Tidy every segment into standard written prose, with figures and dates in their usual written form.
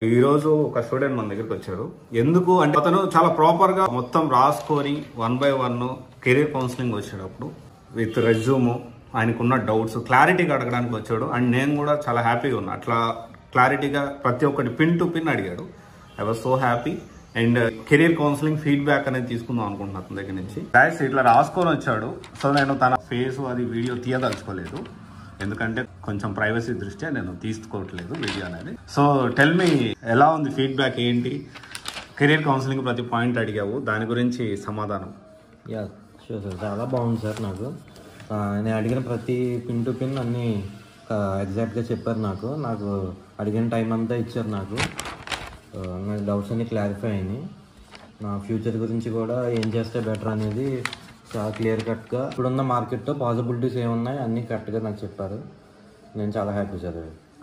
ఈ రోజు ఒక స్టూడెంట్ మన దగ్గరికి వచ్చాడు. ఎందుకు అంటే అతను చాలా ప్రాపర్ గా మొత్తం రాసుకొని 1 by 1 కెరీర్ కౌన్సిలింగ్ వచ్చేటప్పుడు విత్ రెజ్యూమ్ ఆయనకున్న డౌట్స్ క్లారిటీగా అడగడానికి వచ్చాడు. అండ్ నేను కూడా చాలా హ్యాపీగా ఉన్నా. అట్లా క్లారిటీగా ప్రతి ఒక్కటి పిన్ టు పిన్ అడిగాడు. I was so happy. And career counselling feedback అనేది తీసుకుందాం అనుకుంటున్నాను అతని దగ్గర నుంచి. గాయ్స్ ఇట్లా రాసుకొని వచ్చాడు. సో నేను తన ఫేస్ అది వీడియో తీయదలుచుకోలేదు, ఎందుకంటే కొంచెం ప్రైవసీ దృష్ట్యా నేను తీసుకోవట్లేదు వీడియో అనేది. సో టెల్ మీ, ఎలా ఉంది ఫీడ్బ్యాక్, ఏంటి? కెరీర్ కౌన్సిలింగ్ ప్రతి పాయింట్ అడిగావు, దాని గురించి సమాధానం. యా షూర్ సార్, చాలా బాగుంది సార్. నాకు నేను అడిగిన ప్రతి పిన్ టు పిన్ అన్నీ ఎగ్జాక్ట్గా చెప్పారు. నాకు అడిగిన టైం అంతా ఇచ్చారు. నాకు డౌట్స్ అన్నీ క్లారిఫై అయినాయి. నా ఫ్యూచర్ గురించి కూడా ఏం చేస్తే బెటర్ అనేది చాలా క్లియర్ కట్గా ఇప్పుడున్న మార్కెట్లో పాసిబిలిటీస్ ఏమున్నాయి అన్నీ కరెక్ట్గా నాకు చెప్పారు. నేను చాలా happy sir.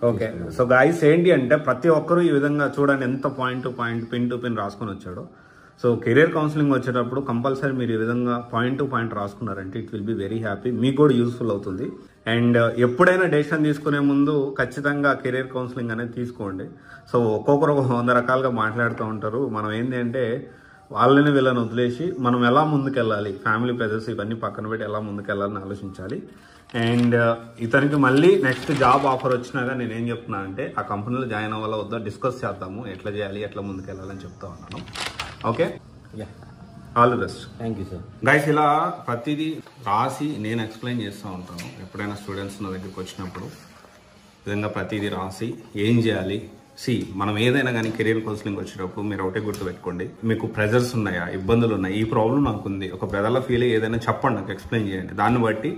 Okay, so guys ఏంటి అంటే ప్రతి ఒక్కరూ ఈ విధంగా చూడండి ఎంత point to point pin to pin రాసుకొని వచ్చాడో. సో కెరీర్ కౌన్సిలింగ్ వచ్చేటప్పుడు కంపల్సరీ మీరు ఈ విధంగా పాయింట్ టు పాయింట్ రాసుకున్నారంటే it will be very happy, మీకు కూడా యూస్ఫుల్ అవుతుంది. అండ్ ఎప్పుడైనా డెసిషన్ తీసుకునే ముందు ఖచ్చితంగా కెరీర్ కౌన్సిలింగ్ అనేది తీసుకోండి. సో ఒక్కొక్కరు 100 రకాలుగా మాట్లాడుతూ ఉంటారు. మనం ఏంటి అంటే వాళ్ళని వీళ్ళని వదిలేసి మనం ఎలా ముందుకెళ్ళాలి, ఫ్యామిలీ ప్రెజర్స్ ఇవన్నీ పక్కన పెట్టి ఎలా ముందుకెళ్ళాలని ఆలోచించాలి. అండ్ ఇతనికి మళ్ళీ నెక్స్ట్ జాబ్ ఆఫర్ వచ్చినాక నేను ఏం చెప్తున్నా అంటే ఆ కంపెనీలో జాయిన్ అవ్వాలా వద్దా డిస్కస్ చేద్దాము, ఎట్లా చేయాలి, ఎట్లా ముందుకెళ్ళాలని చెప్తా ఉన్నాను. Okay, yeah, all the best. Thank you sir. Guys ఇలా ప్రతిదీ రాసి నేను ఎక్స్ప్లెయిన్ చేస్తూ ఉంటాను. ఎప్పుడైనా స్టూడెంట్స్ నా దగ్గరికి వచ్చినప్పుడు విధంగా ప్రతిదీ రాసి ఏం చేయాలి. మనం ఏదైనా కానీ కెరీర్ కౌన్సిలింగ్ వచ్చేటప్పుడు మీరు ఒకటే గుర్తుపెట్టుకోండి, మీకు ప్రెజర్స్ ఉన్నాయా, ఇబ్బందులు ఉన్నాయి, ఈ ప్రాబ్లం నాకు ఉంది, ఒక బ్రదర్ల ఫీల్ ఏదైనా చెప్పండి, నాకు ఎక్స్ప్లెయిన్ చేయండి. దాన్ని బట్టి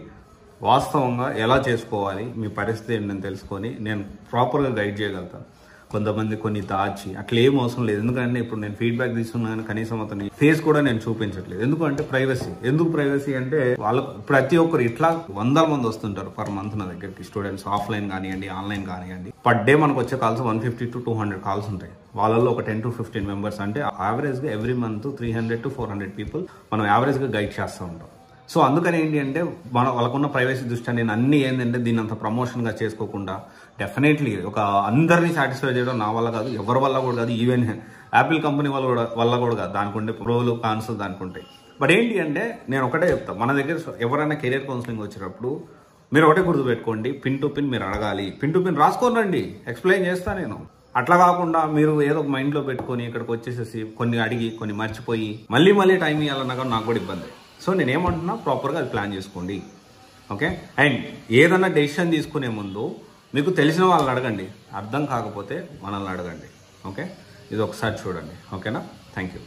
వాస్తవంగా ఎలా చేసుకోవాలి మీ పరిస్థితి ఏంటని తెలుసుకొని నేను ప్రాపర్గా గైడ్ చేయగలుగుతాను. కొంతమంది కొన్ని దాచి అట్లా ఏం అవసరం లేదు. ఎందుకంటే ఇప్పుడు నేను ఫీడ్బ్యాక్ తీసుకున్నాను, కనీసం అతని ఫేస్ కూడా నేను చూపించట్లేదు. ఎందుకంటే ప్రైవసీ. ఎందుకు ప్రైవసీ అంటే వాళ్ళకు ప్రతి ఒక్కరు ఇట్లా 100 మంది వస్తుంటారు పర్ మంత్ నా దగ్గరికి, స్టూడెంట్స్ ఆఫ్లైన్ కానివ్వండి ఆన్లైన్ కానివ్వండి. పర్ డే మనకు వచ్చే కాల్స్ 150 to 200 కాల్స్ ఉంటాయి. వాళ్ళలో ఒక 10 to 15 మెంబర్స్ అంటే యావరేజ్ గా ఎవ్రీ మంత్ 300 to 400 పీపుల్ మనం యావరేజ్ గా గైడ్ చేస్తూ ఉంటాం. సో అందుకని ఏంటి అంటే వాళ్ళకున్న ప్రైవసీ దృష్ట్యా నేను అన్ని ఏంటంటే దీన్ని అంత ప్రమోషన్గా చేసుకోకుండా డెఫినెట్లీ ఒక అందరినీ సాటిస్ఫై చేయడం నా వల్ల కాదు, ఎవరి వల్ల కూడా కాదు, ఈవెన్ యాపిల్ కంపెనీ వల్ల కూడా కాదు. దానికి ఉండే ప్రోలు కాన్స్ దానికి ఉంటాయి. బట్ ఏంటి అంటే నేను ఒకటే చెప్తాను, మన దగ్గర ఎవరైనా కెరీర్ కౌన్సిలింగ్ వచ్చేటప్పుడు మీరు ఒకటే గుర్తుపెట్టుకోండి, పిన్ టు పిన్ మీరు అడగాలి. పిన్ టు పిన్ రాసుకోనండి, ఎక్స్ప్లెయిన్ చేస్తాను నేను. అట్లా కాకుండా మీరు ఏదో ఒక మైండ్లో పెట్టుకొని ఇక్కడికి వచ్చేసేసి కొన్ని అడిగి కొన్ని మర్చిపోయి మళ్ళీ టైం ఇవ్వాలన్నా కూడా నాకు కూడా ఇబ్బంది. సో నేనేమంటున్నా ప్రాపర్గా అది ప్లాన్ చేసుకోండి. ఓకే, అండ్ ఏదన్నా డెసిషన్ తీసుకునే ముందు మీకు తెలిసిన వాళ్ళని అడగండి, అర్థం కాకపోతే మనల్ని అడగండి. ఓకే, ఇది ఒకసారి చూడండి. ఓకేనా? Thank you.